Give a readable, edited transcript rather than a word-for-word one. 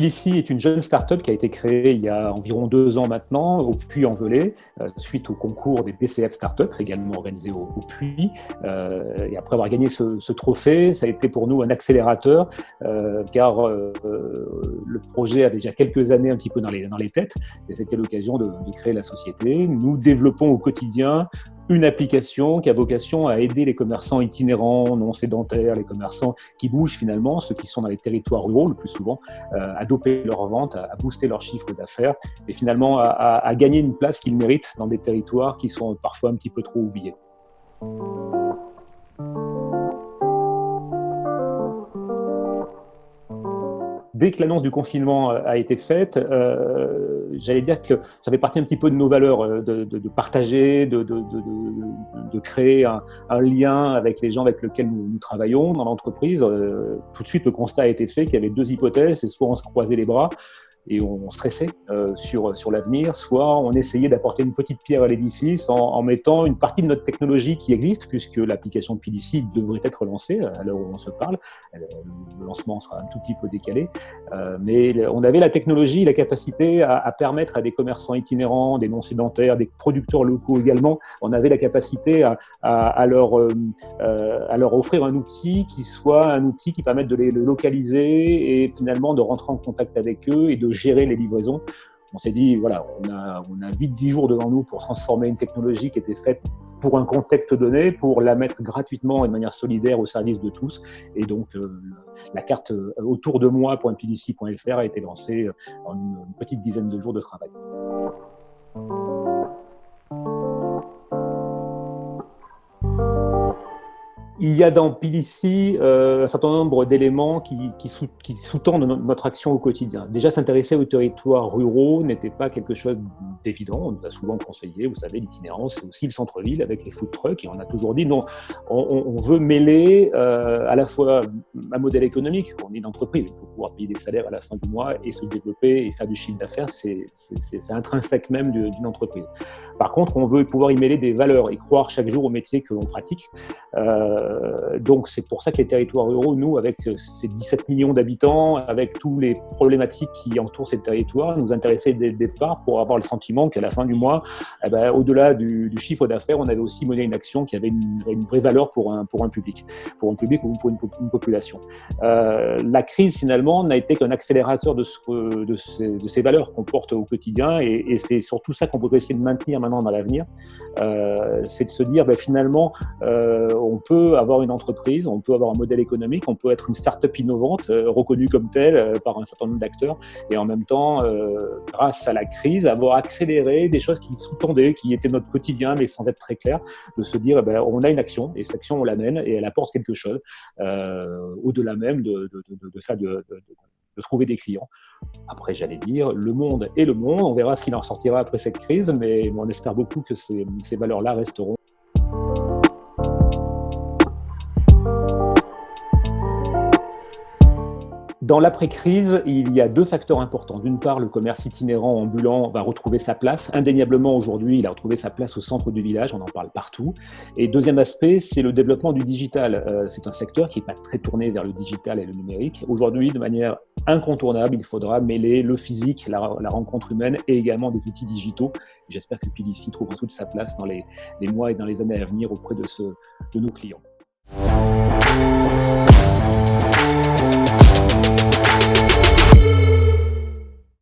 Pilici est une jeune start-up qui a été créée il y a environ 2 ans maintenant au Puy-en-Velay, suite au concours des BCF Start-up, également organisé au Puy. Et après avoir gagné ce trophée, ça a été pour nous un accélérateur, car le projet a déjà quelques années un petit peu dans les têtes, et c'était l'occasion de créer la société. Nous développons au quotidien une application qui a vocation à aider les commerçants itinérants, non sédentaires, les commerçants qui bougent finalement, ceux qui sont dans les territoires ruraux le plus souvent, à doper leurs ventes, à booster leur chiffre d'affaires et finalement à gagner une place qu'ils méritent dans des territoires qui sont parfois un petit peu trop oubliés. Dès que l'annonce du confinement a été faite, j'allais dire que ça fait partie un petit peu de nos valeurs, de partager, de créer un lien avec les gens avec lesquels nous travaillons dans l'entreprise. Tout de suite, le constat a été fait qu'il y avait 2 hypothèses, c'est soit on se croisait les bras et on stressait sur l'avenir, soit on essayait d'apporter une petite pierre à l'édifice en mettant une partie de notre technologie qui existe, puisque l'application Pilici devrait être lancée à l'heure où on se parle. Le lancement sera un tout petit peu décalé, mais on avait la technologie, la capacité à permettre à des commerçants itinérants, des non-sédentaires, des producteurs locaux également, on avait la capacité à leur offrir un outil qui soit un outil qui permette de les localiser et finalement de rentrer en contact avec eux et de gérer les livraisons. On s'est dit, voilà, on a 8-10 jours devant nous pour transformer une technologie qui était faite pour un contexte donné, pour la mettre gratuitement et de manière solidaire au service de tous. Et donc, la carte autour de moi.pilici.fr a été lancée en une petite dizaine de jours de travail. Il y a dans Pilici un certain nombre d'éléments qui sous-tendent notre action au quotidien. Déjà, s'intéresser aux territoires ruraux n'était pas quelque chose d'évident. On nous a souvent conseillé, vous savez, l'itinérance, c'est aussi le centre-ville avec les food trucks. Et on a toujours dit non, on veut mêler à la fois un modèle économique. On est une entreprise, il faut pouvoir payer des salaires à la fin du mois et se développer et faire du chiffre d'affaires. C'est intrinsèque même d'une entreprise. Par contre, on veut pouvoir y mêler des valeurs et croire chaque jour au métier que l'on pratique. Donc c'est pour ça que les territoires ruraux, nous, avec ces 17 millions d'habitants, avec tous les problématiques qui entourent ces territoires, nous intéressaient dès le départ pour avoir le sentiment qu'à la fin du mois, au-delà du chiffre d'affaires, on avait aussi mené une action qui avait une vraie valeur pour un public ou pour une population. La crise, finalement, n'a été qu'un accélérateur de ces valeurs qu'on porte au quotidien et c'est surtout ça qu'on voudrait essayer de maintenir maintenant dans l'avenir. C'est de se dire, finalement, on peut avoir une entreprise, on peut avoir un modèle économique, on peut être une start-up innovante, reconnue comme telle par un certain nombre d'acteurs, et en même temps, grâce à la crise, avoir accéléré des choses qui sous-tendaient, qui étaient notre quotidien, mais sans être très clair, de se dire, on a une action, et cette action, on l'amène, et elle apporte quelque chose, au-delà même de trouver des clients. Après, j'allais dire, le monde est le monde, on verra ce qu'il en sortira après cette crise, mais on espère beaucoup que ces valeurs-là resteront. Dans l'après-crise, il y a 2 facteurs importants. D'une part, le commerce itinérant ambulant va retrouver sa place. Indéniablement, aujourd'hui, il a retrouvé sa place au centre du village, on en parle partout. Et deuxième aspect, c'est le développement du digital. C'est un secteur qui n'est pas très tourné vers le digital et le numérique. Aujourd'hui, de manière incontournable, il faudra mêler le physique, la rencontre humaine et également des outils digitaux. J'espère que Pilici trouvera toute sa place dans les mois et dans les années à venir auprès de nos clients.